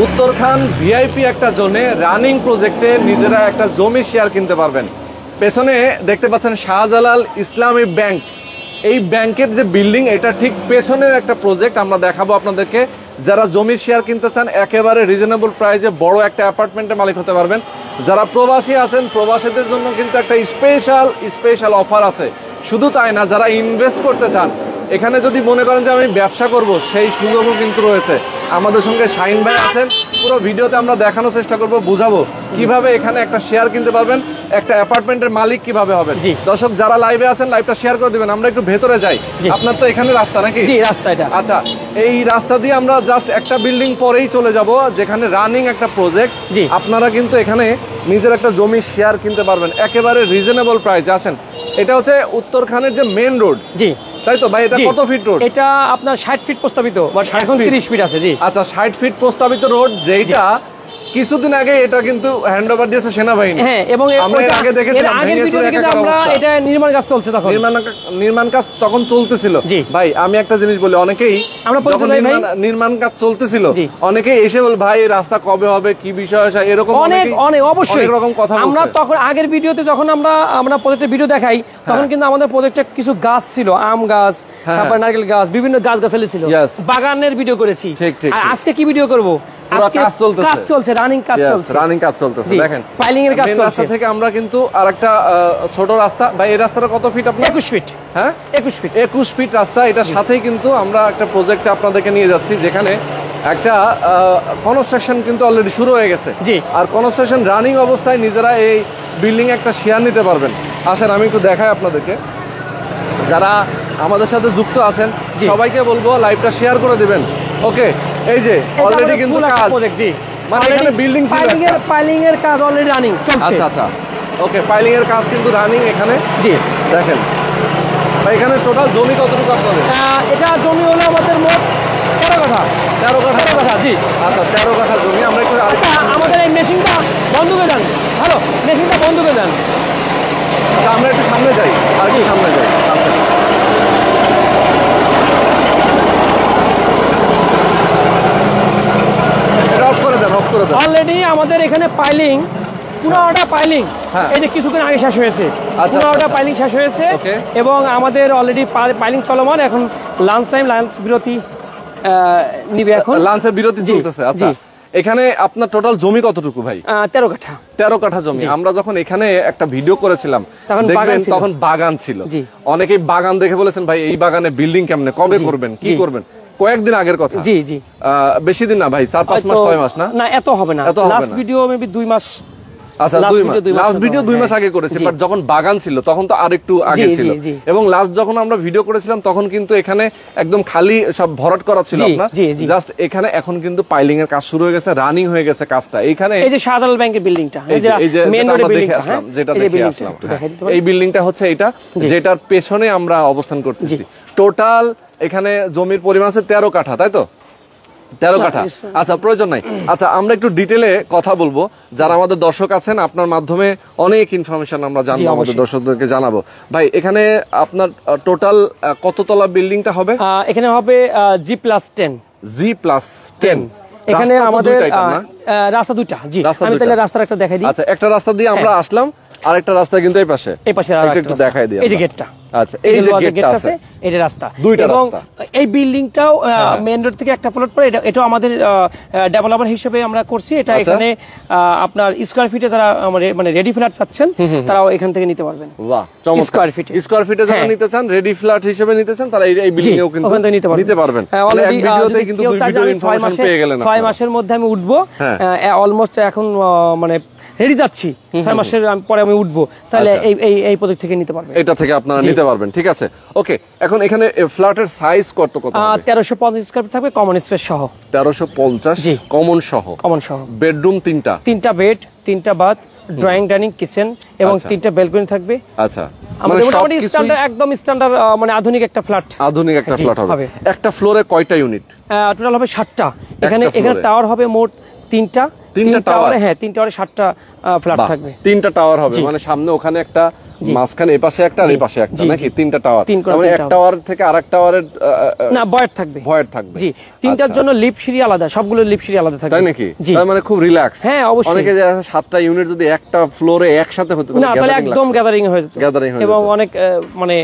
Uttarkhan VIP একটা জোনে running প্রজেক্টে নিজেরা একটা জমি শেয়ার কিনতে পারবেন। পেছনে দেখতে পাচ্ছেন শাহজালাল ইসলামী ব্যাংক, এই ব্যাংকের যে বিল্ডিং এটা ঠিক পেছনের একটা প্রজেক্ট আমরা দেখাবো আপনাদেরকে। যারা জমি শেয়ার কিনতে চান একেবারে রিজনেবল প্রাইসে বড় একটা অ্যাপার্টমেন্টের মালিক হতে পারবেন। যারা প্রবাসী আছেন প্রবাসীদের জন্য কিন্তু একটা স্পেশাল অফার আছে। শুধু তাই না, যারা ইনভেস্ট করতে চান, এখানে যদি মনে করেন যে আমি ব্যবসা করব সেই সুযোগও কিন্তু রয়েছে। আমাদের সঙ্গে শাহিন ভাই আছেন, পুরো ভিডিওতে আমরা দেখানোর চেষ্টা করব, বুঝাবো কিভাবে এখানে একটা শেয়ার কিনতে পারবেন, একটা অ্যাপার্টমেন্টের মালিক কিভাবে হবেন। দর্শক যারা লাইভে আছেন লাইভটা শেয়ার করে দিবেন। আমরা একটু ভেতরে যাই। আপনার তো এখানে রাস্তা নাকি? জি, রাস্তা এটা। আচ্ছা, এই রাস্তা দিয়ে আমরা জাস্ট একটা বিল্ডিং পরেই চলে যাব যেখানে রানিং একটা প্রজেক্ট। আপনারা কিন্তু এখানে নিজের একটা জমি শেয়ার কিনতে পারবেন একেবারে রিজনেবল প্রাইস। আসেন, এটা হচ্ছে উত্তরখানের যে মেইন রোড। জি তাই তো ভাই? এটা কত ফিট রোড? এটা আপনার 60 ফিট প্রস্তাবিত, এখন 30 ফিট আছে। জি আচ্ছা, 60 ফিট প্রস্তাবিত রোড, যেটা কিছুদিন আগে এটা কিন্তু হ্যান্ডওভার দিয়েছে সেনাবাহিনী। হ্যাঁ, এবং আমরা আগে দেখেছিলাম আগের ভিডিওতে কিন্তু আমরা এটা নির্মাণ কাজ চলছে, তখন নির্মাণ কাজ তখন চলতেছিল। ভাই আমি একটা জিনিস বলি, অনেকেই নির্মাণ কাজ চলতেছিল অনেকেই এসে বল ভাই এই রাস্তা কবে হবে, কি বিষয় আছে, এরকম অনেক অবশ্যই এরকম কথা। আমরা তখন আগের ভিডিওতে যখন আমরা প্রজেক্টের ভিডিও দেখাই তখন কিন্তু আমাদের প্রজেক্টে কিছু গাছ ছিল, আম গাছ, তারপর নারকেল গাছ, বিভিন্ন গাছ গাছালি ছিল, বাগানের ভিডিও করেছি। আর আজকে কি ভিডিও করব? কাজ চলছে, রানিং কাজ চলছে। দেখেন পাইলিং এর কাজ চলছে। থেকে আমরা কিন্তু আরেকটা ছোট রাস্তা, ভাই এই রাস্তাটা কত ফিট আপনার? 21 ফিট। হ্যাঁ, 21 ফিট রাস্তা। এটার সাথেই কিন্তু আমরা একটা প্রজেক্টে আপনাদেরকে নিয়ে যাচ্ছি যেখানে একটা কনস্ট্রাকশন কিন্তু অলরেডি শুরু হয়ে গেছে। আর কনস্ট্রাকশন রানিং অবস্থায় নিজেরা এই বিল্ডিং একটা শেয়ার নিতে পারবেন। আসেন আমি একটু দেখাই আপনাদেরকে। যারা আমাদের সাথে যুক্ত আছেন সবাইকে বলবো লাইভটা শেয়ার করে দিবেন। ওকে, এই যে অলরেডি কিন্তু কাজ, মানে এখানে বিল্ডিং পাইলিং এর কাজ অলরেডি রানিং চলছে। আচ্ছা, ওকে, পাইলিং এর কাজ কিন্তু রানিং এখানে। জি দেখেন ভাই, এখানে টোটাল জমি কতটুকু আপনাদের? এটা জমি হলো আমাদের মোট 13 কাঠা। 13 কাঠা। জি আচ্ছা, 13 কাঠা জমি। আমরা একটু আমাদের এই মেশিনটা বন্ধ করে দেন। ভালো, মেশিনটা বন্ধ করে দেন। আচ্ছা, আমরা একটু সামনে যাই, আর কি সামনে যাই। আচ্ছা, অলরেডি আমাদের এখানে পাইলিং, পুরোটা পাইলিং এই যে কিছুক্ষণ আগে শেষ হয়েছে। পুরোটা পাইলিং শেষ হয়েছে এবং আমাদের অলরেডি পাইলিং চলমান। এখন লাঞ্চ টাইম, লাঞ্চ বিরতি নিবে, এখন লাঞ্চের বিরতি চলতেছে। আচ্ছা, এখানে আপনার টোটাল জমি কতটুকু ভাই? 13 কাঠা। 13 কাঠা জমি। আমরা যখন এখানে একটা ভিডিও করেছিলাম তখন বাগান ছিল। অনেকেই বাগান দেখে বলেছেন ভাই এই বাগানে বিল্ডিং কেমনে, কবে করবেন, কি করবেন? কয়েকদিন আগের কথা। জি জি, বেশি দিন না ভাই, 4-5 মাস 6 মাস না, এত হবে না। লাস্ট ভিডিও মেবি 2 মাস। আচ্ছা, 2 মাস। লাস্ট ভিডিও 2 মাস আগে করেছি, বাট যখন বাগান ছিল তখন তো আরেকটু আগে ছিল। এবং লাস্ট যখন আমরা ভিডিও করেছিলাম তখন কিন্তু এখানে একদম খালি সব ভরাট করা ছিল আপনার। জাস্ট এখানে এখন কিন্তু পাইলিং এর কাজ শুরু হয়ে গেছে, রানিং হয়ে গেছে কাজটা। এখানে এই যে শাহজালাল ব্যাংকের বিল্ডিংটা, এই যে মেইন রোডের বিল্ডিংটা, যেটা দেখে আসলাম, এই বিল্ডিংটা হচ্ছে এটা, যেটার পেছনে আমরা অবস্থান করতেছি। টোটাল এখানে জমির পরিমাণ আছে 13 কাঠা, তাই তো? 13 কাঠা। আচ্ছা, প্রয়োজন নাই। আচ্ছা, আমরা একটু ডিটেলে কথা বলবো। যারা আমাদের দর্শক আছেন, আপনার মাধ্যমে অনেক ইনফরমেশন আমরা জানবো, আমাদের দর্শকদেরকে জানাবো। ভাই এখানে আপনার টোটাল কততলা বিল্ডিংটা হবে? এখানে হবে G+10। G+10। এখানে আমাদের রাস্তা 2টা। জি, আমি তাহলে রাস্তার একটা দেখাই দিই। আচ্ছা, একটা রাস্তা দিয়ে আমরা আসলাম, আরেকটা রাস্তা কিন্তু এই পাশে একটু দেখাই দিই। এই যে গেটটা, আচ্ছা, এই যে গেটটা আছে, এই যে রাস্তা, এবং এই বিল্ডিংটাও মেইন রোড থেকে একটা ফ্লোর পরে। এটা আমাদের ডেভেলপার হিসেবে আমরা করছি। এটা এখানে আপনার স্কয়ার ফিটে যারা মানে রেডি ফ্ল্যাট চাচ্ছেন তারাও এখান থেকে নিতে পারবেন। বাহ, চমৎকার। স্কয়ার ফিটে যারা নিতে চান, রেডি ফ্ল্যাট হিসেবে নিতে চান, তারা এই বিল্ডিং এও কিন্তু নিতে পারবেন। অলরেডি ভিডিওতে কিন্তু 2 ভিডিও ইনফরমেশন পেয়ে গেলেন। 6 মাসের মধ্যে আমি উঠবো, অলমোস্ট এখন মানে রেডি যাচ্ছি, 6 মাসের পরে আমি উঠবো, তাহলে এই প্রজেক্ট থেকে নিতে পারবেন। এটা থেকে আপনারা নিতে পারবেন, ঠিক আছে। ওকে, এখন এখানে ফ্ল্যাটের সাইজ কত? 1350 স্কয়ার ফিট থাকবে, কমন স্পেস সহ। 1350 কমন সহ। বেডরুম 3টা বেড, 3টা বাথ, ড্রয়িং, ডাইনিং, কিচেন এবং 3টা ব্যালকনি থাকবে। আচ্ছা, আমাদের মোটামুটি স্ট্যান্ডার্ড, একদম স্ট্যান্ডার্ড, মানে আধুনিক একটা ফ্ল্যাট। হবে। একটা ফ্লোরে কয়টা ইউনিট? টোটাল হবে 7টা। এখানে টাওয়ার হবে মোট 3টা টাওয়ারে। হ্যাঁ, 3 টাওয়ারে 7টা ফ্ল্যাট থাকবে। 3টা টাওয়ার হবে, মানে সামনে ওখানে একটা, মাঝখানে এই পাশে একটা আর এই পাশে একটা, নাকি 3টা টাওয়ার? মানে এক টাওয়ার থেকে আরেক টাওয়ারের না ভয়েড থাকবে, জি। 3টার জন্য লিফট সিঁড়ি আলাদা, সবগুলো লিফট সিঁড়ি আলাদা থাকবে, তাই নাকি? তার মানে খুব রিল্যাক্স। হ্যাঁ অবশ্যই। অনেকে যে 7টা ইউনিট যদি একটা ফ্লোরে একসাথে হতো না, তাহলে একদম গ্যাদারিং হয়ে যেত, এবং অনেক মানে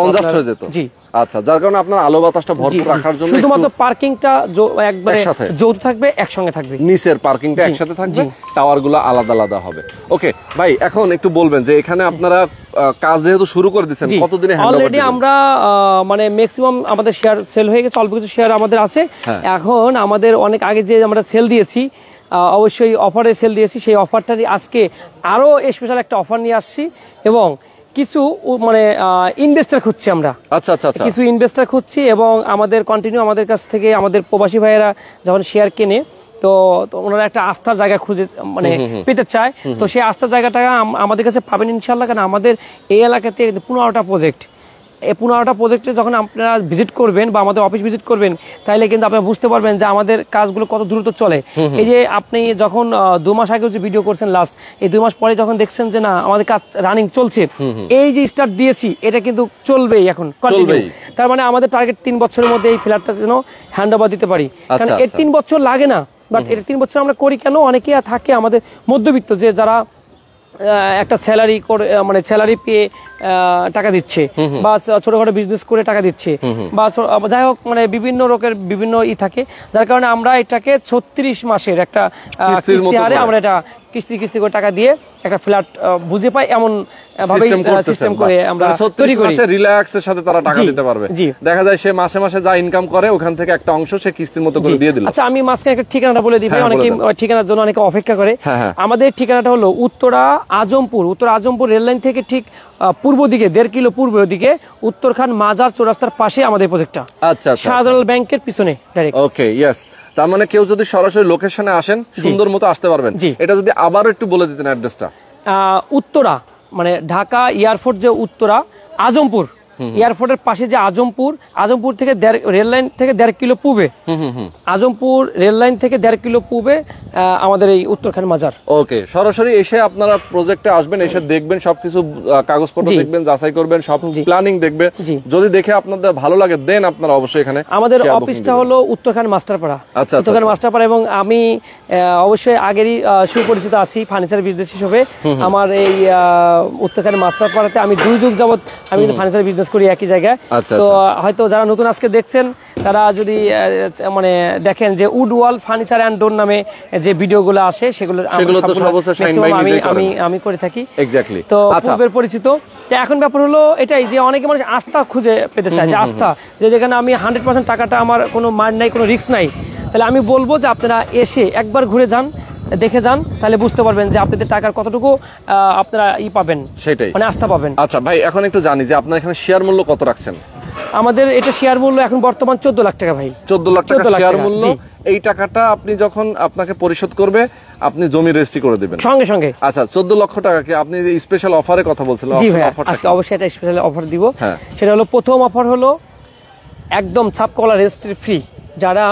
কনজাস্ট হয়ে যেত। জি, আচ্ছা, যার কারণে আপনার আলো বাতাসটা ভরপুর রাখার জন্য শুধুমাত্র পার্কিংটা একবারে যৌথ থাকবে, একসঙ্গে থাকবে, নিচের পার্কিংটা একসাথে থাকবে, টাওয়ার গুলো আলাদা আলাদা হবে। ওকে ভাই, এখন একটু বলবেন যে এখানে আপনারা কাজ যেহেতু শুরু করে দিচ্ছেন, কতদিনে অলরেডি আমরা মানে ম্যাক্সিমাম আমাদের শেয়ার সেল হয়ে গেছে, অল্প কিছু শেয়ার আমাদের আছে। এখন আমাদের অনেক আগে যে আমরা সেল দিয়েছি, অবশ্যই অফারে সেল দিয়েছি, সেই অফারটারই আজকে আরো স্পেশাল একটা অফার নিয়ে আসছি, এবং কিছু মানে ইনভেস্টর খুঁজছি আমরা। আচ্ছা আচ্ছা, কিছু ইনভেস্টর খুঁজছি, এবং আমাদের কন্টিনিউ আমাদের কাছ থেকে আমাদের প্রবাসী ভাইয়েরা যখন শেয়ার কেনে, তো ওনারা একটা আস্থার জায়গা খুঁজে মানে পেতে চায়, তো সেই আস্থার জায়গাটা আমাদের কাছে পাবেন ইনশাল্লাহ। কারণ আমাদের এই এলাকাতে 15টা প্রজেক্ট, এই 15টা প্রজেক্টে যখন আপনারা ভিজিট করবেন বা আমাদের অফিস ভিজিট করবেন, তাহলে কিন্তু আপনারা বুঝতে পারবেন যে আমাদের কাজগুলো কত দ্রুত চলে। এই যে আপনি যখন 2 মাস আগে যে ভিডিও করছেন লাস্ট, এই 2 মাস পরে যখন দেখছেন যে না আমাদের কাজ রানিং চলছে, এই যে স্টার্ট দিয়েছি এটা কিন্তু চলবেই এখন কন্টিনিউ। তার মানে আমাদের টার্গেট 3 বছরের মধ্যে এই ফ্ল্যাটটা যেন হ্যান্ড ওভার দিতে পারি, কারণ এর 3 বছর লাগে না, বাট এর 3 বছর আমরা করি কেন? অনেকে থাকে আমাদের মধ্যবিত্ত, যে যারা একটা স্যালারি করে মানে স্যালারি পেয়ে টাকা দিচ্ছে, বা ছোটখাটো বিজনেস করে টাকা দিচ্ছে, বা যাই হোক মানে বিভিন্ন রকমের বিভিন্ন থাকে, যার কারণে আমরা এটাকে 36 মাসের একটা কিস্তি হারে আমরা এটা কিস্তি কিস্তি করে টাকা দিয়ে একটা ফ্ল্যাট বুঝে পাই, এমন ভাবে সিস্টেম করে আমরা তৈরি করি। রিল্যাক্সের সাথে তারা টাকা দিতে পারবে। দেখা যায় সে মাসে মাসে যা ইনকাম করে ওখান থেকে একটা অংশ সে কিস্তির মতো করে দিয়ে দিল। আচ্ছা, আমি মাঝখানে একটা ঠিকানাটা বলে দিই, অনেকে ঠিকানার জন্য অনেকে অপেক্ষা করে। আমাদের ঠিকানাটা হলো উত্তরা আজমপুর রেললাইন থেকে ঠিক পূর্ব দিকে 1.5 কিলো পূর্ব দিকে, উত্তরখান মাজার চৌরাস্তার পাশে আমাদের প্রজেক্টটা। আচ্ছা, শাহজালাল ব্যাংকের পিছনে ডাইরেক্ট। ওকে, ইয়েস। তার মানে কেউ যদি সরাসরি লোকেশনে আসেন, সুন্দর মতো আসতে পারবেন। এটা যদি আবারও একটু বলে দিতেন অ্যাড্রেসটা। উত্তরা মানে ঢাকা এয়ারপোর্ট যে উত্তরা, আজমপুর এয়ারপোর্টের পাশে যে আজমপুর থেকে রেল লাইন থেকে 1.5 কিলো পূবে, আজমপুর রেল লাইন থেকে 1.5 কিলো পূবে আমাদের এই উত্তরখান মাজার। ওকে, সরাসরি এসে আপনারা প্রজেক্টে আসবেন, এসে দেখবেন সবকিছু, কাগজপত্র দেখবেন, যাচাই করবেন, সব প্ল্যানিং দেখবেন। যদি দেখে আপনাদের ভালো লাগে দেন আপনারা অবশ্যই এখানে। আমাদের অফিসটা হলো উত্তরখান মাস্টারপাড়া, উত্তরখান মাস্টারপাড়া, এবং আমি অবশ্যই আগেরই সুপরিচিত আছি ফার্নিচার বিজনেস হিসেবে। আমার এই উত্তরখান মাস্টারপাড়াতে আমি 2 যুগ যাবত আমি ফার্নিচার বিজনেস করি একই জায়গায়। তো হয়তো যারা নতুন আজকে দেখছেন, তারা যদি মানে দেখেন যে wood wall furniture and door নামে যে ভিডিওগুলো আসে, সেগুলো আমি করে থাকি। তো পূর্বের পরিচিত। এখন ব্যাপার হলো এটাই যে অনেকে মানুষ আস্থা খুঁজে পেতে চায়, যে আস্থা, যে যেখানে আমি 100% টাকাটা আমার কোনো মার নাই, কোনো রিস্ক নাই, তাহলে আমি বলবো যে আপনারা এসে একবার ঘুরে যান, দেখে যান, তাহলে বুঝতে পারবেন যে আপনাদের টাকার কতটুকু আপনারা পাবেন, সেটাই মানে আস্থা পাবেন। আচ্ছা ভাই, এখন একটু জানি যে আপনার এখানে শেয়ার মূল্য কত রাখছেন? আমাদের এটা শেয়ার মূল্য এখন বর্তমান 14 লাখ টাকা ভাই। 14 লাখ টাকা শেয়ার মূল্য। এই টাকাটা আপনি যখন আপনাকে পরিশোধ করবে, আপনি জমি রেজিস্ট্রি করে দিবেন সঙ্গে সঙ্গে। আচ্ছা, 14 লক্ষ টাকা কি আপনি যে স্পেশাল অফারে কথা বলছিলেন? জি ভাই, আজকে অবশ্যই একটা স্পেশাল অফার দিব। সেটা হলো, প্রথম অফার হলো একদম ছাপকলা রেজিস্ট্রি ফ্রি। যারা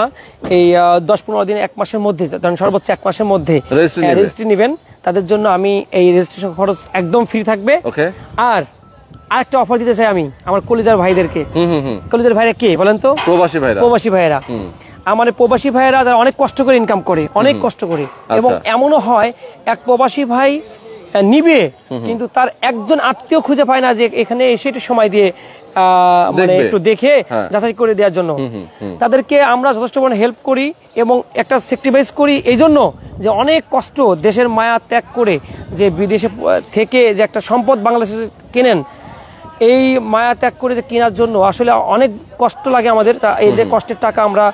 এই 10-15 দিন 1 মাসের মধ্যে, সর্বোচ্চ 1 মাসের মধ্যে রেজিস্ট্রি নেবেন, তাদের জন্য আমি এই রেজিস্ট্রেশন খরচ একদম ফ্রি থাকবে। আর আরেকটা অফার দিতে চাই আমি আমার কলিজার ভাইদেরকে। কলিজার ভাইরা কে বলেন তো? প্রবাসী ভাইরা। আমার প্রবাসী ভাইয়েরা যারা অনেক কষ্ট করে ইনকাম করে, অনেক কষ্ট করে, এবং এমনও হয় এক প্রবাসী ভাই নিবে, কিন্তু তার একজন আত্মীয় খুঁজে পায় না যে এখানে এসে একটু সময় দিয়ে মানে একটু দেখে যাচাই করে দেওয়ার জন্য। তাদেরকে আমরা যথেষ্ট হেল্প করি এবং একটা স্যাক্রিফাইস করি, এই জন্য যে অনেক কষ্ট, দেশের মায়া ত্যাগ করে যে বিদেশে থেকে যে একটা সম্পদ বাংলাদেশে কেনেন, এই মায়া ত্যাগ করে যে কেনার জন্য আসলে অনেক কষ্ট লাগে আমাদের। এই কষ্টের টাকা আমরা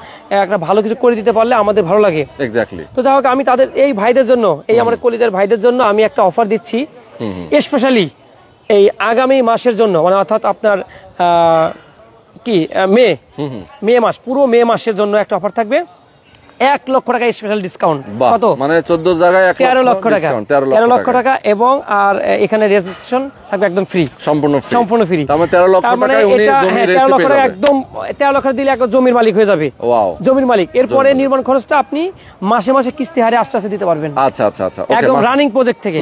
একটা ভালো কিছু করে দিতে পারলে আমাদের ভালো লাগে। তো যাই হোক, আমি তাদের এই ভাইদের জন্য, এই আমার কলিজার ভাইদের জন্য আমি একটা অফার দিচ্ছি স্পেশালি এই আগামী মাসের জন্য, মানে অর্থাৎ আপনার কি মে মাস, পুরো মে মাসের জন্য একটা অফার থাকবে। 1 লক্ষ টাকা স্পেশাল ডিসকাউন্ট। কত? মানে 14 জায়গায় 13 লক্ষ টাকা, 13 লক্ষ টাকা, এবং আর এখানে রেজিস্ট্রেশন থাকবে একদম ফ্রি, সম্পূর্ণ ফ্রি। তার মানে 13 লক্ষ টাকায় উনি জমি রেজিস্ট্রি 13 লক্ষ টাকা একদম 13 লক্ষ দিলে একদম জমির মালিক হয়ে যাবে। ওয়াও, জমির মালিক। এরপরে নির্মাণ খরচটা আপনি মাসে মাসে কিস্তি হারে আস্তে আস্তে দিতে পারবেন। আচ্ছা আচ্ছা আচ্ছা, একদম রানিং প্রজেক্ট থেকে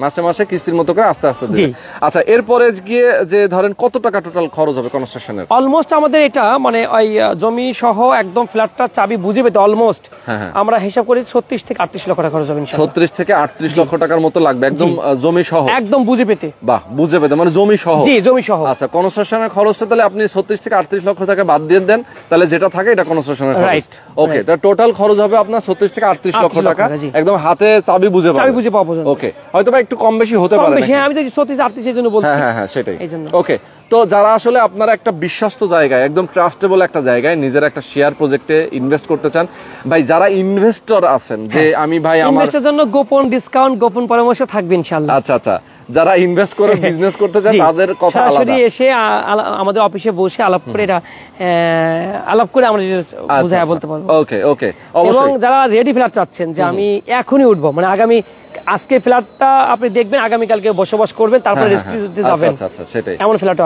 মাসে মাসে কিস্তির মতো করে আস্তে আস্তে দিবেন। আচ্ছা, এরপরে গিয়ে যে ধরেন কত টাকা টোটাল খরচ হবে কনস্ট্রাকশনের? অলমোস্ট আমাদের এটা মানে ওই জমি সহ একদম ফ্ল্যাটটা চাবি বুঝে পেতে অলমোস্ট আমরা হিসাব করি 36 থেকে 38 লক্ষ টাকা খরচ হবে ইনশাআল্লাহ। 36 থেকে 38 লক্ষ টাকার মতো লাগবে একদম জমি সহ, একদম বুঝে পেতে। বাহ, বুঝে পেতে মানে জমি সহ? জি, জমি সহ। আচ্ছা, কনস্ট্রাকশনের খরচটা তাহলে আপনি 36 থেকে 38 লক্ষ টাকা বাদ দিয়ে দেন, তাহলে যেটা থাকে এটা কনস্ট্রাকশনের খরচ। রাইট, ওকে। তাহলে টোটাল খরচ হবে আপনার 36 থেকে 38 লক্ষ টাকা একদম হাতে চাবি বুঝে পাওয়া পর্যন্ত। ওকে, হয়তো বা একটু কম বেশি হতে পারে। হ্যাঁ, আমি তো 36 38 এর জন্য বলছি। হ্যাঁ, সেটাই। ওকে, তো যারা আসলে আপনারা একটা বিশ্বস্ত জায়গায়, একদম ট্রাস্টেবল একটা জায়গায় নিজের একটা শেয়ার প্রজেক্টে ইনভেস্ট করতে চান, ভাই যারা ইনভেস্টর আছেন যে আমি ভাই আমার ইনভেস্টের জন্য গোপন ডিসকাউন্ট, গোপন পরামর্শ থাকবে ইনশাআল্লাহ। আচ্ছা আচ্ছা, যারা ইনভেস্ট করে বিজনেস করতে চান তাদের কথা আলাদা, সরাসরি এসে আমাদের অফিসে বসে আলাপ করে এটা আলাপ করে আমরা বুঝায় বলতে পারবো। ওকে ওকে, অবশ্যই। এবং যারা রেডি ফ্ল্যাট চাচ্ছেন যে আমি এখনই উঠবো, মানে আগামী আজকে ফ্ল্যাটটা আপনি দেখবেন, আগামী কালকে বসবাস করবেন, তারপরে রেজিস্ট্রি দিতে যাবেন। আচ্ছা, সেটাই। এমন ফ্ল্যাটও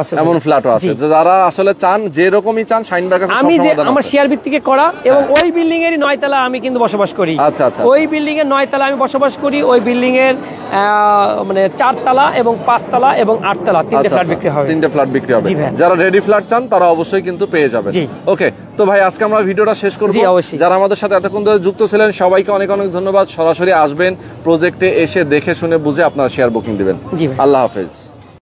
আছে, যারা আসলে চান যে রকমই চান শাইনবাগের কাছে আমি যে আমার শেয়ার ভিত্তিকে করা, এবং ওই বিল্ডিং এরই 9 তলা আমি কিন্তু বসবাস করি। আচ্ছা আচ্ছা, ওই বিল্ডিং এর 9 তলা আমি বসবাস করি। ওই বিল্ডিং এর মানে 4 তলা এবং 5 তলা এবং 8 তলা তিনটে ফ্ল্যাট বিক্রি হবে। তিনটে ফ্ল্যাট বিক্রি হবে। যারা রেডি ফ্ল্যাট চান তারা অবশ্যই কিন্তু পেয়ে যাবেন। ওকে, তো ভাই আজকে আমরা ভিডিওটা শেষ করব। যারা আমাদের সাথে এতক্ষণ ধরে যুক্ত ছিলেন সবাইকে অনেক অনেক ধন্যবাদ। সরাসরি আসবেন প্রজেক্টে, এসে দেখে শুনে বুঝে আপনারা শেয়ার বুকিং দিবেন। আল্লাহ হাফেজ।